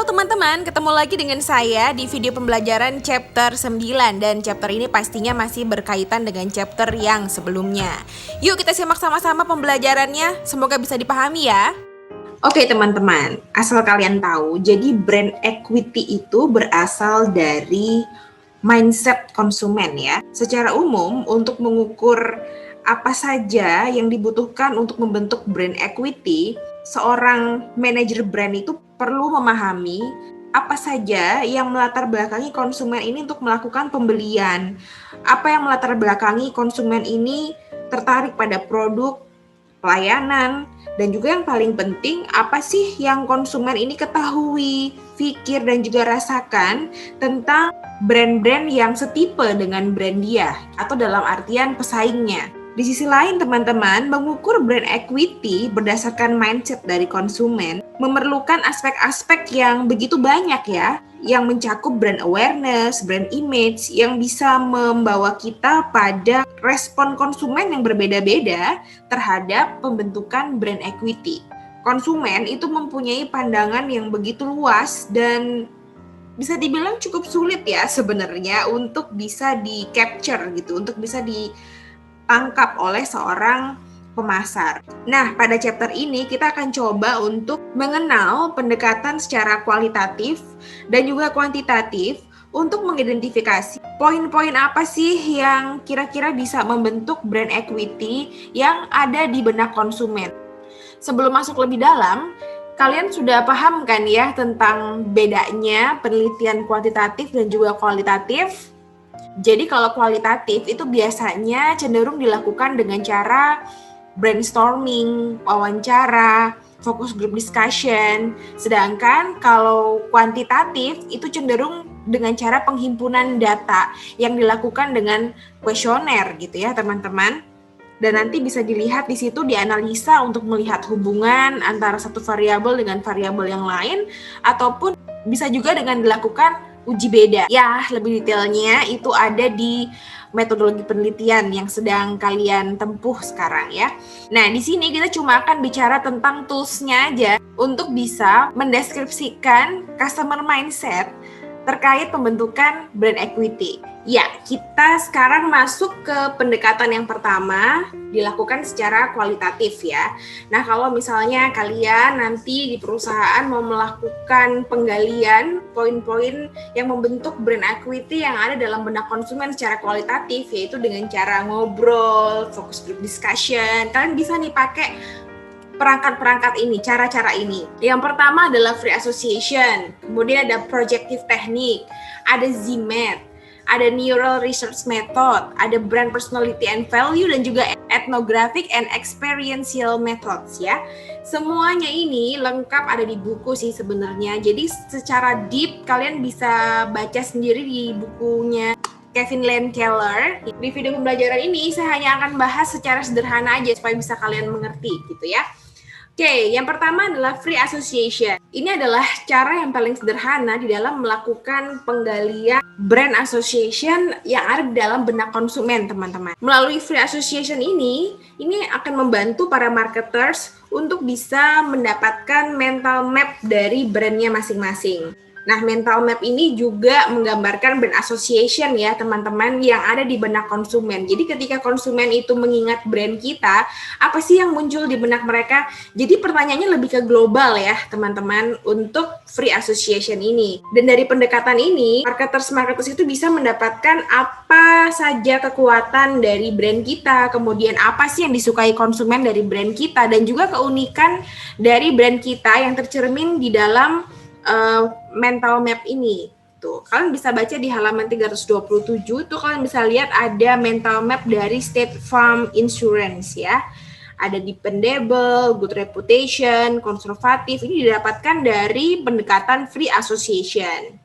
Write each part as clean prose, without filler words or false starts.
teman-teman, ketemu lagi dengan saya di video pembelajaran chapter 9. Dan chapter ini pastinya masih berkaitan dengan chapter yang sebelumnya. Yuk kita simak sama-sama pembelajarannya, semoga bisa dipahami ya. Oke teman-teman, asal kalian tahu, jadi brand equity itu berasal dari mindset konsumen ya. Secara umum untuk mengukur apa saja yang dibutuhkan untuk membentuk brand equity, seorang manajer brand itu perlu memahami apa saja yang melatar belakangi konsumen ini untuk melakukan pembelian. Apa yang melatar belakangi konsumen ini tertarik pada produk, pelayanan, dan juga yang paling penting, apa sih yang konsumen ini ketahui, pikir, dan juga rasakan tentang brand-brand yang setipe dengan brand dia, atau dalam artian pesaingnya. Di sisi lain teman-teman, mengukur brand equity berdasarkan mindset dari konsumen memerlukan aspek-aspek yang begitu banyak ya, yang mencakup brand awareness, brand image, yang bisa membawa kita pada respon konsumen yang berbeda-beda terhadap pembentukan brand equity. Konsumen itu mempunyai pandangan yang begitu luas dan bisa dibilang cukup sulit ya sebenarnya untuk bisa di-capture gitu, untuk bisa ditangkap oleh seorang pemasar. Nah, pada chapter ini kita akan coba untuk mengenal pendekatan secara kualitatif dan juga kuantitatif untuk mengidentifikasi poin-poin apa sih yang kira-kira bisa membentuk brand equity yang ada di benak konsumen. Sebelum masuk lebih dalam, kalian sudah paham kan ya tentang bedanya penelitian kuantitatif dan juga kualitatif? Jadi kalau kualitatif itu biasanya cenderung dilakukan dengan cara brainstorming, wawancara, focus group discussion. Sedangkan kalau kuantitatif itu cenderung dengan cara penghimpunan data yang dilakukan dengan kuesioner gitu ya teman-teman. Dan nanti bisa dilihat di situ dianalisa untuk melihat hubungan antara satu variabel dengan variabel yang lain, ataupun bisa juga dengan dilakukan uji beda. Ya, lebih detailnya itu ada di metodologi penelitian yang sedang kalian tempuh sekarang ya. Nah, di sini kita cuma akan bicara tentang tools-nya aja untuk bisa mendeskripsikan customer mindset terkait pembentukan brand equity. Ya, kita sekarang masuk ke pendekatan yang pertama, dilakukan secara kualitatif ya. Nah, kalau misalnya kalian nanti di perusahaan mau melakukan penggalian poin-poin yang membentuk brand equity yang ada dalam benak konsumen secara kualitatif, yaitu dengan cara ngobrol, focus group discussion, kalian bisa nih pakai perangkat-perangkat ini, cara-cara ini. Yang pertama adalah free association, kemudian ada projective technique, ada ZMAT, ada neural research method, ada brand personality and value, dan juga ethnographic and experiential methods ya. Semuanya ini lengkap ada di buku sih sebenarnya. Jadi secara deep kalian bisa baca sendiri di bukunya Kevin Lane Keller. Di video pembelajaran ini saya hanya akan bahas secara sederhana aja supaya bisa kalian mengerti gitu ya. Oke, yang pertama adalah free association. Ini adalah cara yang paling sederhana di dalam melakukan penggalian brand association yang ada di dalam benak konsumen, teman-teman. Melalui free association ini akan membantu para marketers untuk bisa mendapatkan mental map dari brandnya masing-masing. Nah, mental map ini juga menggambarkan brand association ya teman-teman yang ada di benak konsumen. Jadi ketika konsumen itu mengingat brand kita, apa sih yang muncul di benak mereka? Jadi pertanyaannya lebih ke global ya teman-teman untuk free association ini. Dan dari pendekatan ini, marketers itu bisa mendapatkan apa saja kekuatan dari brand kita, kemudian apa sih yang disukai konsumen dari brand kita, dan juga keunikan dari brand kita yang tercermin di dalam mental map ini. Tuh, kalian bisa baca di halaman 327, tuh kalian bisa lihat ada mental map dari State Farm Insurance ya. Ada dependable, good reputation, konservatif. Ini didapatkan dari pendekatan free association.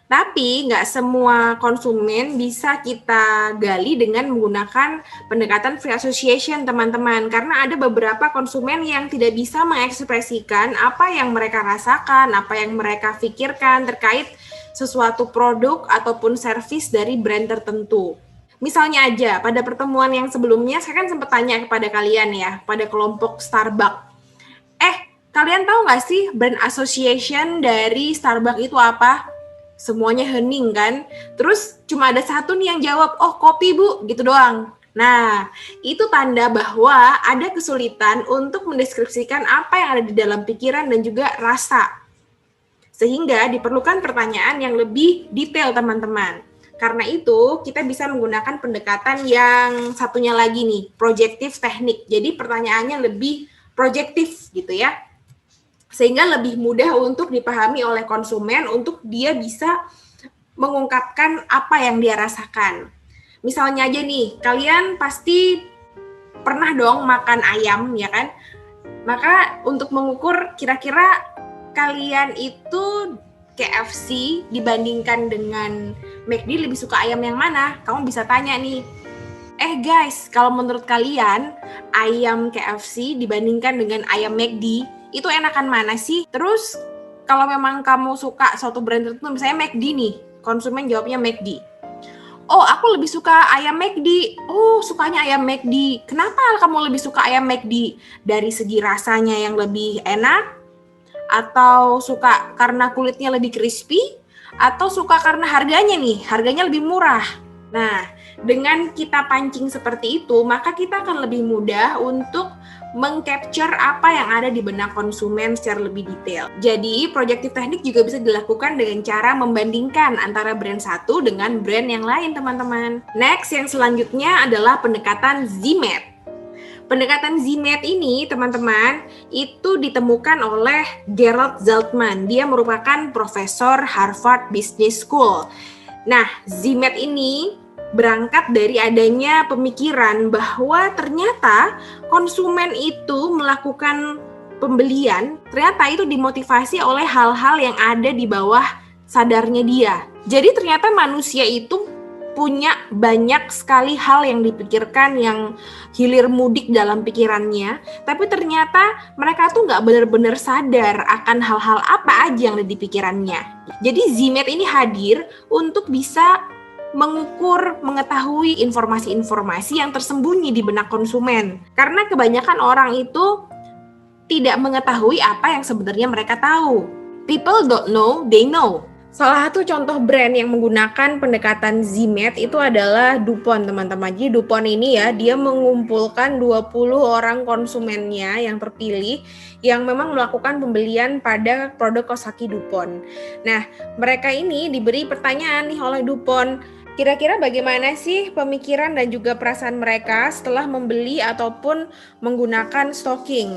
Tapi nggak semua konsumen bisa kita gali dengan menggunakan pendekatan free association, teman-teman. Karena ada beberapa konsumen yang tidak bisa mengekspresikan apa yang mereka rasakan, apa yang mereka pikirkan terkait sesuatu produk ataupun servis dari brand tertentu. Misalnya aja, pada pertemuan yang sebelumnya, saya kan sempat tanya kepada kalian ya, pada kelompok Starbucks. Kalian tahu nggak sih brand association dari Starbucks itu apa? Semuanya hening kan? Terus cuma ada satu nih yang jawab, oh kopi bu, gitu doang. Nah, itu tanda bahwa ada kesulitan untuk mendeskripsikan apa yang ada di dalam pikiran dan juga rasa. Sehingga diperlukan pertanyaan yang lebih detail, teman-teman. Karena itu, kita bisa menggunakan pendekatan yang satunya lagi nih, projective teknik. Jadi pertanyaannya lebih projektif gitu ya. Sehingga lebih mudah untuk dipahami oleh konsumen untuk dia bisa mengungkapkan apa yang dia rasakan. Misalnya aja nih, kalian pasti pernah dong makan ayam, ya kan? Maka untuk mengukur kira-kira kalian itu KFC dibandingkan dengan McD lebih suka ayam yang mana? Kamu bisa tanya nih, guys, kalau menurut kalian ayam KFC dibandingkan dengan ayam McD, itu enakan mana sih? Terus kalau memang kamu suka suatu brand tertentu, misalnya McD nih, konsumen jawabnya McD. Oh, aku lebih suka ayam McD. Oh, sukanya ayam McD. Kenapa kamu lebih suka ayam McD? Dari segi rasanya yang lebih enak? Atau suka karena kulitnya lebih crispy? Atau suka karena harganya nih? Harganya lebih murah. Nah, dengan kita pancing seperti itu, maka kita akan lebih mudah untuk mengcapture apa yang ada di benak konsumen secara lebih detail. Jadi, projective teknik juga bisa dilakukan dengan cara membandingkan antara brand satu dengan brand yang lain, teman-teman. Next, yang selanjutnya adalah pendekatan ZMAT. Pendekatan ZMAT ini, teman-teman, itu ditemukan oleh Gerald Zeltman. Dia merupakan profesor Harvard Business School. Nah, ZMAT ini berangkat dari adanya pemikiran bahwa ternyata konsumen itu melakukan pembelian, ternyata itu dimotivasi oleh hal-hal yang ada di bawah sadarnya dia. Jadi ternyata manusia itu punya banyak sekali hal yang dipikirkan, yang hilir mudik dalam pikirannya, tapi ternyata mereka tuh nggak benar-benar sadar akan hal-hal apa aja yang ada di pikirannya. Jadi ZMAT ini hadir untuk bisa mengukur, mengetahui informasi-informasi yang tersembunyi di benak konsumen. Karena kebanyakan orang itu tidak mengetahui apa yang sebenarnya mereka tahu. People don't know, they know. Salah satu contoh brand yang menggunakan pendekatan ZMAT itu adalah DuPont, teman-teman. Jadi DuPont ini ya, dia mengumpulkan 20 orang konsumennya yang terpilih yang memang melakukan pembelian pada produk Kosaki DuPont. Nah, mereka ini diberi pertanyaan nih oleh DuPont, kira-kira bagaimana sih pemikiran dan juga perasaan mereka setelah membeli ataupun menggunakan stocking.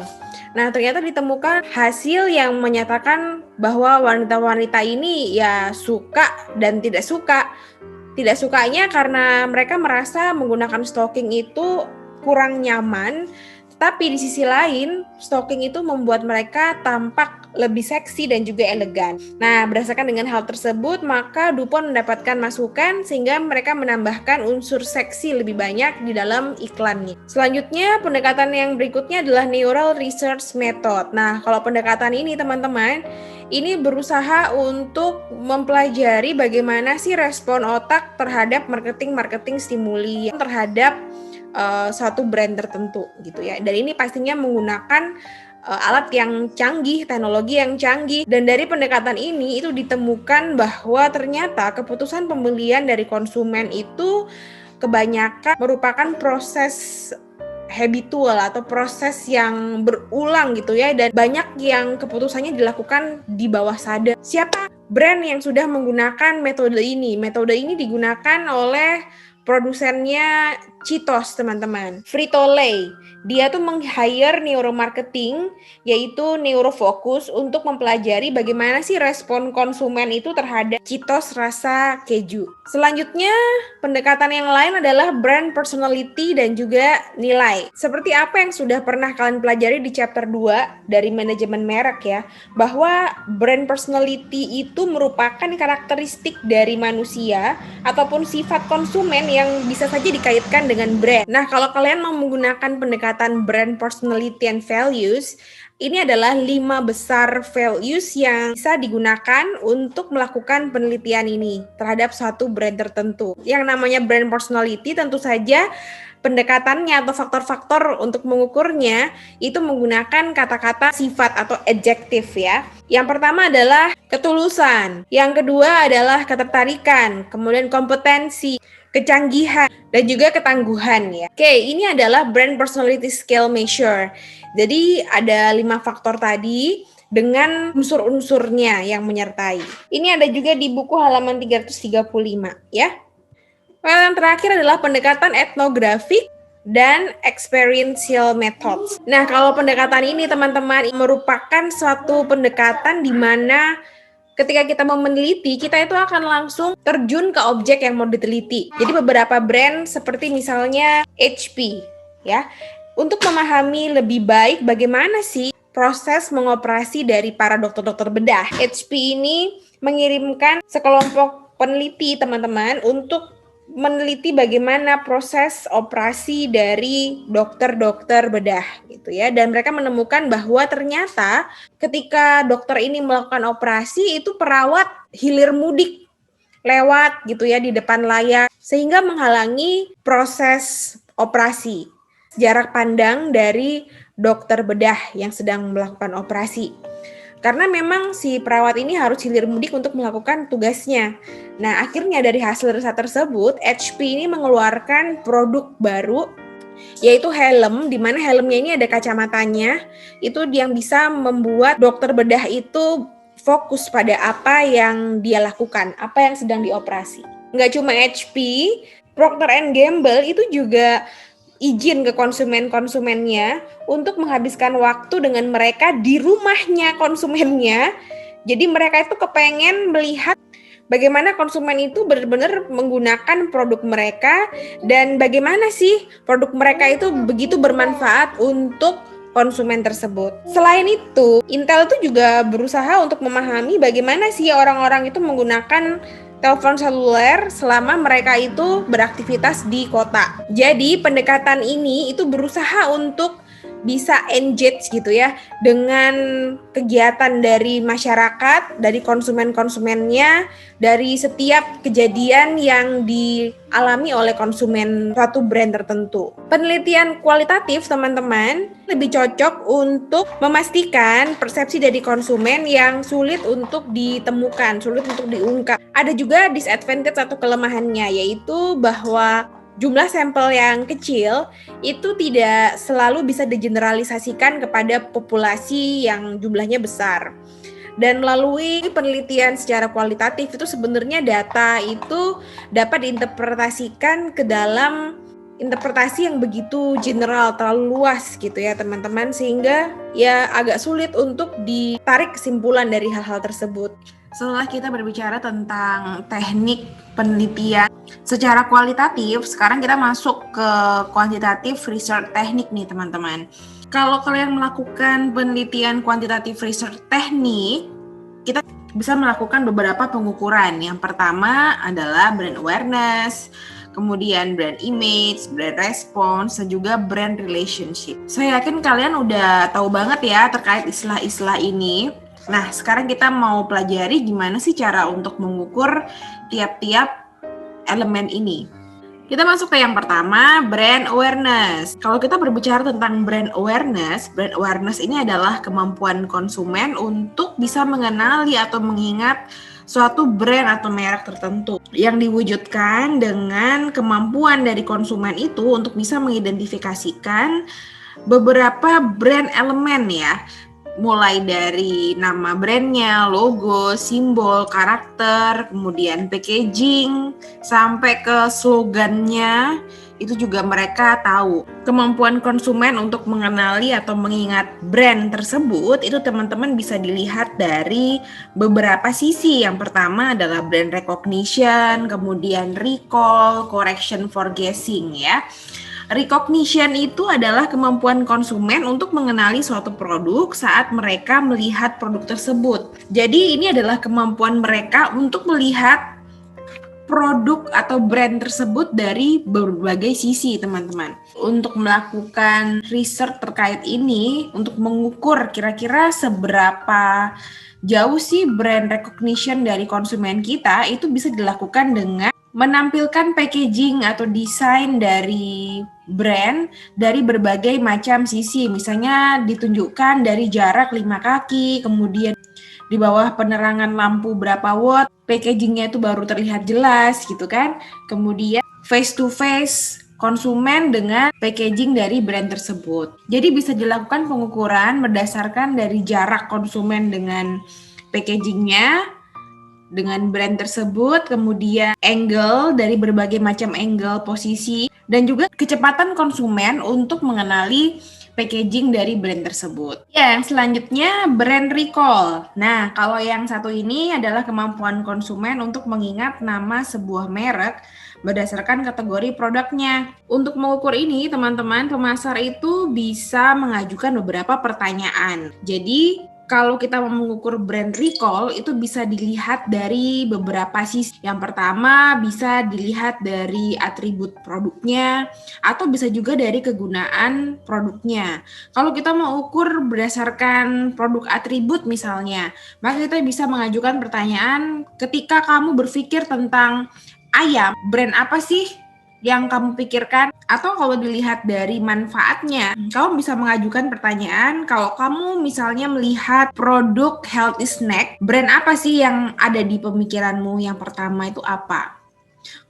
Nah, ternyata ditemukan hasil yang menyatakan bahwa wanita-wanita ini ya suka dan tidak suka. Tidak sukanya karena mereka merasa menggunakan stocking itu kurang nyaman, tapi di sisi lain stocking itu membuat mereka tampak lebih seksi dan juga elegan. Nah, berdasarkan dengan hal tersebut, maka DuPont mendapatkan masukan sehingga mereka menambahkan unsur seksi lebih banyak di dalam iklannya. Selanjutnya, pendekatan yang berikutnya adalah Neural Research Method. Nah, kalau pendekatan ini teman-teman, ini berusaha untuk mempelajari bagaimana sih respon otak terhadap marketing stimuli terhadap suatu brand tertentu gitu ya. Dan ini pastinya menggunakan alat yang canggih, teknologi yang canggih. Dan dari pendekatan ini itu ditemukan bahwa ternyata keputusan pembelian dari konsumen itu kebanyakan merupakan proses habitual atau proses yang berulang gitu ya, dan banyak yang keputusannya dilakukan di bawah sadar. Siapa brand yang sudah menggunakan metode ini? Metode ini digunakan oleh produsennya Cheetos, teman-teman. Frito-Lay. Dia tuh meng-hire neuromarketing, yaitu neurofocus, untuk mempelajari bagaimana sih respon konsumen itu terhadap Cheetos rasa keju. Selanjutnya, pendekatan yang lain adalah brand personality dan juga nilai. Seperti apa yang sudah pernah kalian pelajari di chapter 2 dari manajemen merek ya, bahwa brand personality itu merupakan karakteristik dari manusia ataupun sifat konsumen yang bisa saja dikaitkan dengan brand. Nah, kalau kalian mau menggunakan pendekatan brand personality and values, ini adalah 5 besar values yang bisa digunakan untuk melakukan penelitian ini terhadap suatu brand tertentu. Yang namanya brand personality tentu saja pendekatannya atau faktor-faktor untuk mengukurnya itu menggunakan kata-kata sifat atau adjektif ya. Yang pertama adalah ketulusan, yang kedua adalah ketertarikan, kemudian kompetensi, kecanggihan, dan juga ketangguhan ya. Oke, ini adalah brand personality scale measure. Jadi ada 5 faktor tadi dengan unsur-unsurnya yang menyertai. Ini ada juga di buku halaman 335 ya. Yang terakhir adalah pendekatan etnografik dan experiential methods. Nah, kalau pendekatan ini teman-teman merupakan suatu pendekatan di mana ketika kita mau meneliti, kita itu akan langsung terjun ke objek yang mau diteliti. Jadi beberapa brand seperti misalnya HP ya, untuk memahami lebih baik bagaimana sih proses mengoperasi dari para dokter-dokter bedah. HP ini mengirimkan sekelompok peneliti teman-teman untuk meneliti bagaimana proses operasi dari dokter-dokter bedah gitu ya, dan mereka menemukan bahwa ternyata ketika dokter ini melakukan operasi itu perawat hilir mudik lewat gitu ya di depan layar sehingga menghalangi proses operasi jarak pandang dari dokter bedah yang sedang melakukan operasi. Karena memang si perawat ini harus hilir mudik untuk melakukan tugasnya. Nah, akhirnya dari hasil riset tersebut, HP ini mengeluarkan produk baru, yaitu helm, di mana helmnya ini ada kacamatanya. Itu yang bisa membuat dokter bedah itu fokus pada apa yang dia lakukan, apa yang sedang dioperasi. Nggak cuma HP, Procter & Gamble itu juga izin ke konsumennya untuk menghabiskan waktu dengan mereka di rumahnya konsumennya. Jadi mereka itu kepengen melihat bagaimana konsumen itu benar-benar menggunakan produk mereka dan bagaimana sih produk mereka itu begitu bermanfaat untuk konsumen tersebut. Selain itu, Intel itu juga berusaha untuk memahami bagaimana sih orang-orang itu menggunakan telepon seluler selama mereka itu beraktivitas di kota. Jadi pendekatan ini itu berusaha untuk bisa engage gitu ya dengan kegiatan dari masyarakat, dari konsumen-konsumennya, dari setiap kejadian yang dialami oleh konsumen suatu brand tertentu. Penelitian kualitatif teman-teman lebih cocok untuk memastikan persepsi dari konsumen yang sulit untuk ditemukan, sulit untuk diungkap. Ada juga disadvantage atau kelemahannya, yaitu bahwa jumlah sampel yang kecil itu tidak selalu bisa digeneralisasikan kepada populasi yang jumlahnya besar. Dan melalui penelitian secara kualitatif itu sebenarnya data itu dapat diinterpretasikan ke dalam interpretasi yang begitu general, terlalu luas gitu ya teman-teman, sehingga ya agak sulit untuk ditarik kesimpulan dari hal-hal tersebut. Setelah kita berbicara tentang teknik penelitian secara kualitatif, sekarang kita masuk ke kuantitatif research teknik nih teman-teman. Kalau kalian melakukan penelitian kuantitatif research teknik, kita bisa melakukan beberapa pengukuran. Yang pertama adalah brand awareness, kemudian brand image, brand response, dan juga brand relationship. Saya yakin kalian udah tahu banget ya terkait istilah-istilah ini. Nah, sekarang kita mau pelajari gimana sih cara untuk mengukur tiap-tiap elemen ini. Kita masuk ke yang pertama, brand awareness. Kalau kita berbicara tentang brand awareness ini adalah kemampuan konsumen untuk bisa mengenali atau mengingat suatu brand atau merek tertentu yang diwujudkan dengan kemampuan dari konsumen itu untuk bisa mengidentifikasikan beberapa brand elemen ya. Mulai dari nama brandnya, logo, simbol, karakter, kemudian packaging, sampai ke slogannya, itu juga mereka tahu. Kemampuan konsumen untuk mengenali atau mengingat brand tersebut, itu teman-teman bisa dilihat dari beberapa sisi. Yang pertama adalah brand recognition, kemudian recall, correction for guessing ya. Recognition itu adalah kemampuan konsumen untuk mengenali suatu produk saat mereka melihat produk tersebut. Jadi ini adalah kemampuan mereka untuk melihat produk atau brand tersebut dari berbagai sisi, teman-teman. Untuk melakukan research terkait ini, untuk mengukur kira-kira seberapa jauh sih brand recognition dari konsumen kita, itu bisa dilakukan dengan menampilkan packaging atau desain dari brand dari berbagai macam sisi. Misalnya ditunjukkan dari jarak 5 kaki, kemudian di bawah penerangan lampu berapa watt, packagingnya itu baru terlihat jelas gitu kan. Kemudian face to face konsumen dengan packaging dari brand tersebut. Jadi bisa dilakukan pengukuran berdasarkan dari jarak konsumen dengan packagingnya, dengan brand tersebut, kemudian angle dari berbagai macam angle posisi, dan juga kecepatan konsumen untuk mengenali packaging dari brand tersebut. Ya, yang selanjutnya brand recall. Nah, kalau yang satu ini adalah kemampuan konsumen untuk mengingat nama sebuah merek berdasarkan kategori produknya. Untuk mengukur ini, teman-teman, pemasar itu bisa mengajukan beberapa pertanyaan. Jadi, kalau kita mau mengukur brand recall itu bisa dilihat dari beberapa sisi. Yang pertama bisa dilihat dari atribut produknya atau bisa juga dari kegunaan produknya. Kalau kita mau ukur berdasarkan produk atribut misalnya, maka kita bisa mengajukan pertanyaan ketika kamu berpikir tentang ayam, brand apa sih yang kamu pikirkan? Atau kalau dilihat dari manfaatnya, kamu bisa mengajukan pertanyaan, kalau kamu misalnya melihat produk healthy snack, brand apa sih yang ada di pemikiranmu? Yang pertama itu apa?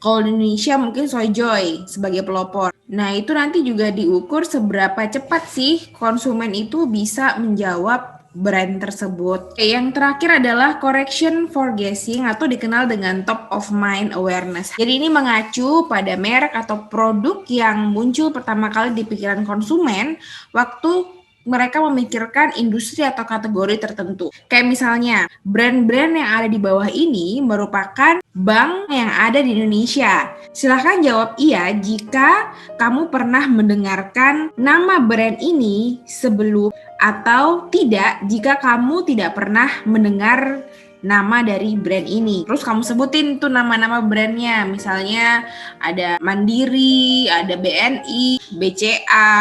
Kalau di Indonesia mungkin Soy Joy sebagai pelopor. Nah, itu nanti juga diukur seberapa cepat sih konsumen itu bisa menjawab brand tersebut. Yang terakhir adalah correction for guessing atau dikenal dengan top of mind awareness. Jadi ini mengacu pada merek atau produk yang muncul pertama kali di pikiran konsumen waktu mereka memikirkan industri atau kategori tertentu. Kayak misalnya, brand-brand yang ada di bawah ini merupakan bank yang ada di Indonesia. Silahkan jawab iya jika kamu pernah mendengarkan nama brand ini sebelum, atau tidak jika kamu tidak pernah mendengar nama dari brand ini. Terus kamu sebutin tuh nama-nama brandnya. Misalnya ada Mandiri, ada BNI, BCA,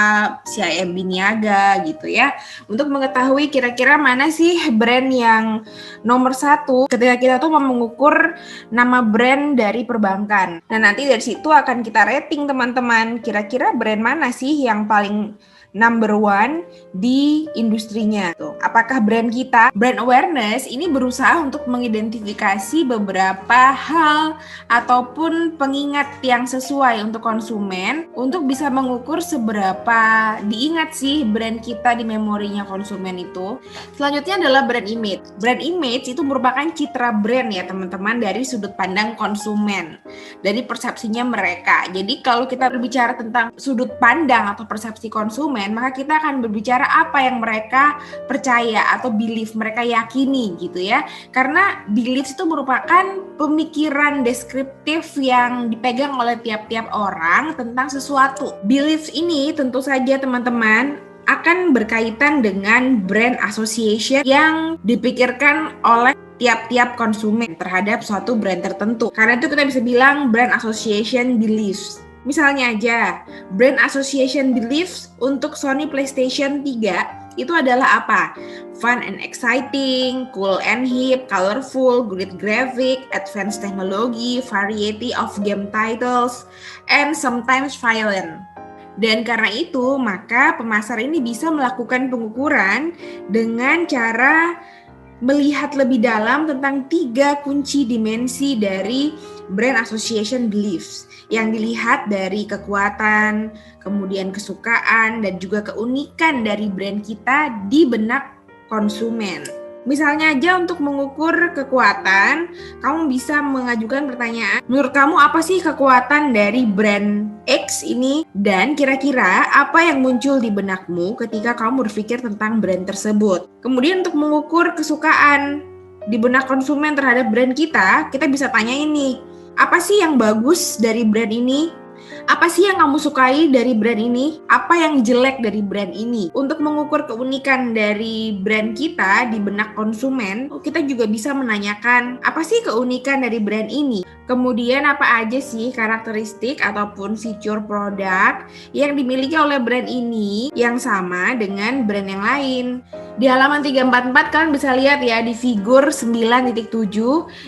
CIMB Niaga gitu ya. Untuk mengetahui kira-kira mana sih brand yang nomor satu ketika kita tuh mau mengukur nama brand dari perbankan. Nah, nanti dari situ akan kita rating teman-teman. Kira-kira brand mana sih yang paling number one di industrinya. Apakah brand kita, brand awareness ini berusaha untuk mengidentifikasi beberapa hal ataupun pengingat yang sesuai untuk konsumen untuk bisa mengukur seberapa diingat sih brand kita di memorinya konsumen itu. Selanjutnya adalah brand image. Brand image itu merupakan citra brand ya teman-teman dari sudut pandang konsumen, dari persepsinya mereka. Jadi kalau kita berbicara tentang sudut pandang atau persepsi konsumen, maka kita akan berbicara apa yang mereka percaya atau belief mereka yakini gitu ya. Karena belief itu merupakan pemikiran deskriptif yang dipegang oleh tiap-tiap orang tentang sesuatu. Belief ini tentu saja teman-teman akan berkaitan dengan brand association yang dipikirkan oleh tiap-tiap konsumen terhadap suatu brand tertentu. Karena itu kita bisa bilang brand association beliefs. Misalnya aja, brand association beliefs untuk Sony PlayStation 3 itu adalah apa? Fun and exciting, cool and hip, colorful, great graphic, advanced technology, variety of game titles, and sometimes violent. Dan karena itu, maka pemasar ini bisa melakukan pengukuran dengan cara melihat lebih dalam tentang 3 kunci dimensi dari brand association beliefs yang dilihat dari kekuatan, kemudian kesukaan, dan juga keunikan dari brand kita di benak konsumen. Misalnya aja untuk mengukur kekuatan, kamu bisa mengajukan pertanyaan, menurut kamu apa sih kekuatan dari brand X ini? Dan kira-kira apa yang muncul di benakmu ketika kamu berpikir tentang brand tersebut? Kemudian untuk mengukur kesukaan di benak konsumen terhadap brand kita bisa tanya ini, apa sih yang bagus dari brand ini? Apa sih yang kamu sukai dari brand ini? Apa yang jelek dari brand ini? Untuk mengukur keunikan dari brand kita di benak konsumen, kita juga bisa menanyakan, apa sih keunikan dari brand ini? Kemudian apa aja sih karakteristik ataupun fitur produk yang dimiliki oleh brand ini yang sama dengan brand yang lain? Di halaman 344 kalian bisa lihat ya, di figur 9.7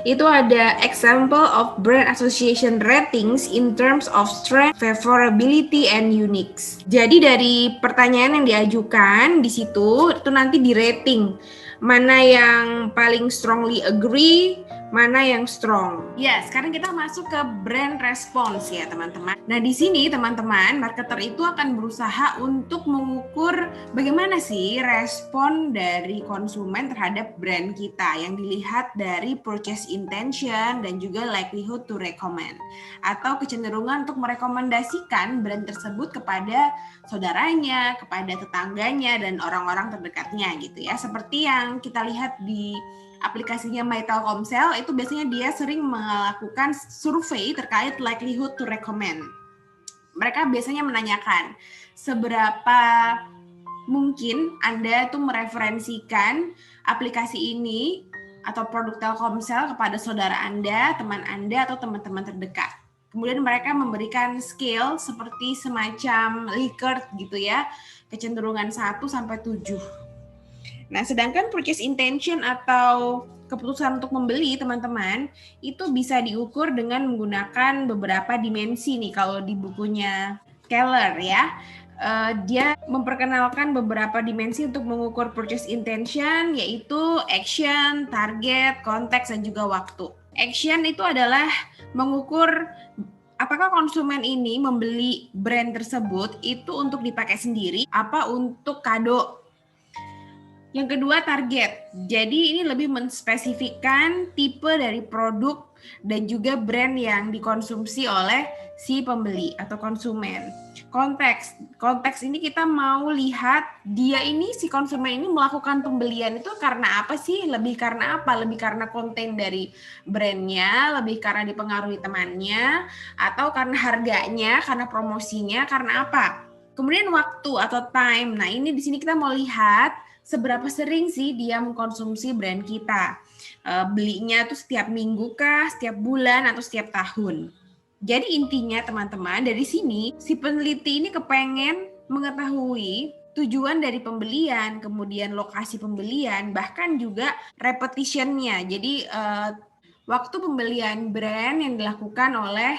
itu ada example of brand association ratings in terms of strength, favorability, and uniques. Jadi dari pertanyaan yang diajukan di situ itu nanti di rating mana yang paling strongly agree, mana yang strong. Ya, sekarang kita masuk ke brand response ya teman-teman. Nah di sini teman-teman, marketer itu akan berusaha untuk mengukur bagaimana sih respon dari konsumen terhadap brand kita yang dilihat dari purchase intention dan juga likelihood to recommend, atau kecenderungan untuk merekomendasikan brand tersebut kepada saudaranya, kepada tetangganya, dan orang-orang terdekatnya gitu ya. Seperti yang kita lihat di aplikasinya My Telkomsel, itu biasanya dia sering melakukan survei terkait likelihood to recommend. Mereka biasanya menanyakan seberapa mungkin Anda tuh mereferensikan aplikasi ini atau produk Telkomsel kepada saudara Anda, teman Anda, atau teman-teman terdekat. Kemudian mereka memberikan scale seperti semacam Likert gitu ya, kecenderungan 1 sampai 7. Nah, sedangkan purchase intention atau keputusan untuk membeli teman-teman itu bisa diukur dengan menggunakan beberapa dimensi nih. Kalau di bukunya Keller ya, dia memperkenalkan beberapa dimensi untuk mengukur purchase intention, yaitu action, target, konteks, dan juga waktu. Action itu adalah mengukur apakah konsumen ini membeli brand tersebut itu untuk dipakai sendiri, apa untuk kado. Yang kedua, target. Jadi ini lebih menspesifikkan tipe dari produk dan juga brand yang dikonsumsi oleh si pembeli atau konsumen. Konteks ini kita mau lihat dia ini, si konsumen ini melakukan pembelian itu karena apa sih? Lebih karena apa? Lebih karena konten dari brandnya, lebih karena dipengaruhi temannya, atau karena harganya, karena promosinya, karena apa? Kemudian waktu atau time. Nah ini di sini kita mau lihat seberapa sering sih dia mengkonsumsi brand kita. Belinya tuh setiap minggu kah, setiap bulan, atau setiap tahun. Jadi intinya teman-teman, dari sini si peneliti ini kepengen mengetahui tujuan dari pembelian, kemudian lokasi pembelian, bahkan juga repetitionnya. Jadi waktu pembelian brand yang dilakukan oleh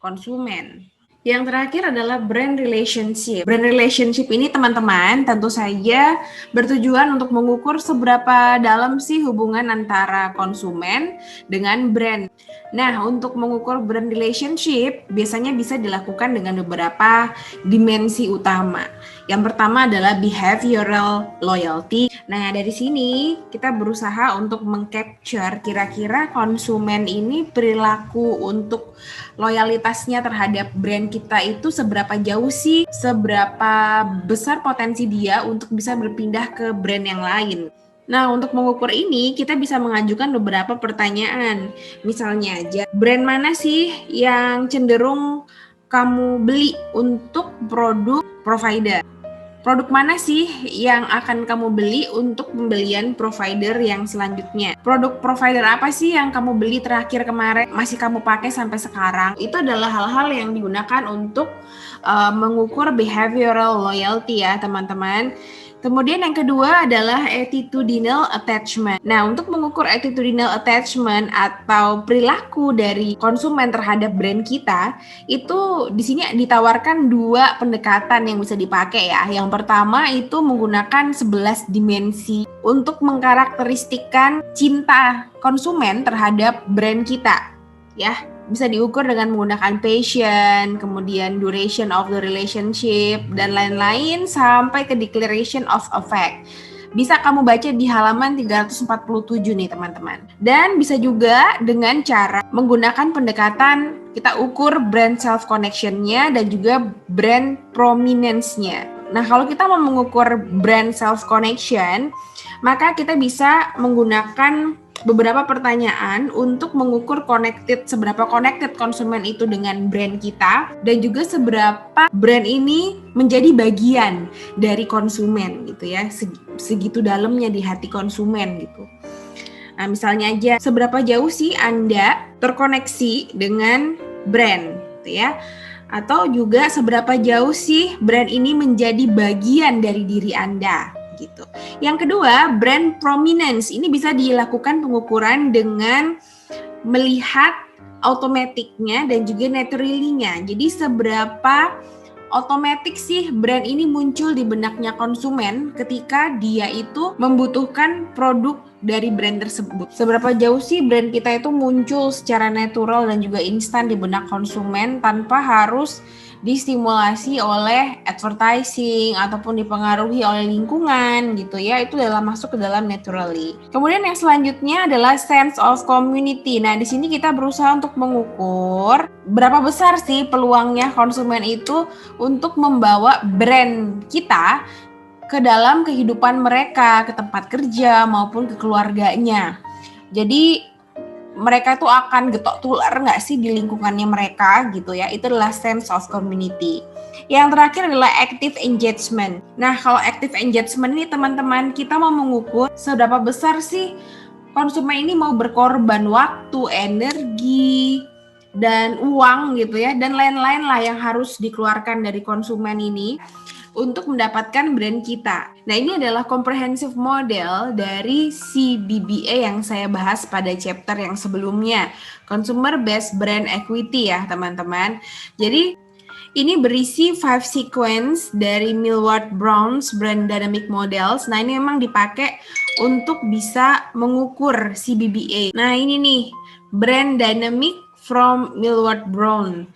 konsumen. Yang terakhir adalah brand relationship. Brand relationship ini teman-teman tentu saja bertujuan untuk mengukur seberapa dalam sih hubungan antara konsumen dengan brand. Nah, untuk mengukur brand relationship biasanya bisa dilakukan dengan beberapa dimensi utama. Yang pertama adalah behavioral loyalty. Nah, dari sini kita berusaha untuk mengcapture kira-kira konsumen ini perilaku untuk loyalitasnya terhadap brand kita itu seberapa jauh sih, seberapa besar potensi dia untuk bisa berpindah ke brand yang lain. Nah, untuk mengukur ini kita bisa mengajukan beberapa pertanyaan. Misalnya aja, brand mana sih yang cenderung kamu beli untuk produk provider? Produk mana sih yang akan kamu beli untuk pembelian provider yang selanjutnya? Produk provider apa sih yang kamu beli terakhir kemarin, masih kamu pakai sampai sekarang? Itu adalah hal-hal yang digunakan untuk mengukur behavioral loyalty ya teman-teman. Kemudian yang kedua adalah attitudinal attachment. Nah, untuk mengukur attitudinal attachment atau perilaku dari konsumen terhadap brand kita, itu di sini ditawarkan dua pendekatan yang bisa dipakai ya. Yang pertama itu menggunakan 11 dimensi untuk mengkarakteristikkan cinta konsumen terhadap brand kita. Ya, bisa diukur dengan menggunakan passion, kemudian duration of the relationship, dan lain-lain sampai ke declaration of affect. Bisa kamu baca di halaman 347 nih teman-teman. Dan bisa juga dengan cara menggunakan pendekatan kita ukur brand self connection-nya dan juga brand prominence-nya. Nah, kalau kita mau mengukur brand self connection, maka kita bisa menggunakan beberapa pertanyaan untuk mengukur seberapa connected konsumen itu dengan brand kita, dan juga seberapa brand ini menjadi bagian dari konsumen gitu ya, segitu dalamnya di hati konsumen gitu. Nah, misalnya aja, seberapa jauh sih Anda terkoneksi dengan brand gitu ya, atau juga seberapa jauh sih brand ini menjadi bagian dari diri Anda gitu. Yang kedua, brand prominence. Ini bisa dilakukan pengukuran dengan melihat automaticnya dan juga naturally-nya. Jadi seberapa otomatis sih brand ini muncul di benaknya konsumen ketika dia itu membutuhkan produk dari brand tersebut. Seberapa jauh sih brand kita itu muncul secara natural dan juga instan di benak konsumen tanpa harus distimulasi oleh advertising ataupun dipengaruhi oleh lingkungan gitu ya. Itu masuk ke dalam naturally. Kemudian yang selanjutnya adalah sense of community. Nah, di sini kita berusaha untuk mengukur berapa besar sih peluangnya konsumen itu untuk membawa brand kita ke dalam kehidupan mereka, ke tempat kerja maupun ke keluarganya. Jadi mereka itu akan getok tular nggak sih di lingkungannya mereka gitu ya. Itu adalah sense of community. Yang terakhir adalah active engagement. Nah, kalau active engagement ini teman-teman, kita mau mengukur seberapa besar sih konsumen ini mau berkorban waktu, energi, dan uang gitu ya, dan lain-lain lah yang harus dikeluarkan dari konsumen ini untuk mendapatkan brand kita. Nah, ini adalah comprehensive model dari CBBA yang saya bahas pada chapter yang sebelumnya, Consumer Based Brand Equity ya teman-teman. Jadi ini berisi 5 sequence dari Millward Brown's Brand Dynamic Models. Nah, ini memang dipakai untuk bisa mengukur CBBA. Nah, ini nih, Brand Dynamic from Millward Brown.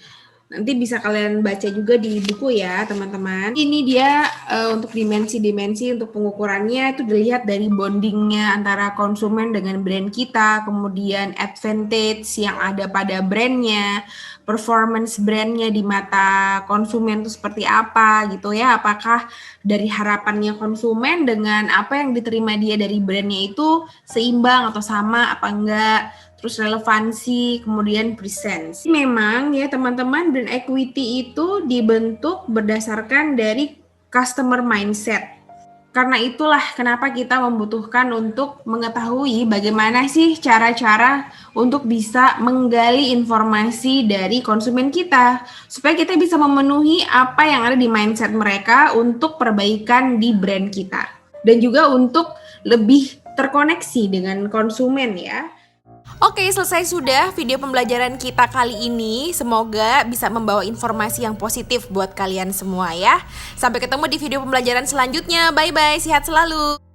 Nanti bisa kalian baca juga di buku ya teman-teman. Ini dia untuk dimensi-dimensi untuk pengukurannya itu dilihat dari bondingnya antara konsumen dengan brand kita, kemudian advantage yang ada pada brandnya, performance brandnya di mata konsumen itu seperti apa gitu ya. Apakah dari harapannya konsumen dengan apa yang diterima dia dari brandnya itu seimbang atau sama apa enggak. Terus relevansi, kemudian presence. Memang ya teman-teman, brand equity itu dibentuk berdasarkan dari customer mindset. Karena itulah kenapa kita membutuhkan untuk mengetahui bagaimana sih cara-cara untuk bisa menggali informasi dari konsumen kita. Supaya kita bisa memenuhi apa yang ada di mindset mereka untuk perbaikan di brand kita. Dan juga untuk lebih terkoneksi dengan konsumen ya. Oke, selesai sudah video pembelajaran kita kali ini. Semoga bisa membawa informasi yang positif buat kalian semua ya. Sampai ketemu di video pembelajaran selanjutnya. Bye-bye, sehat selalu.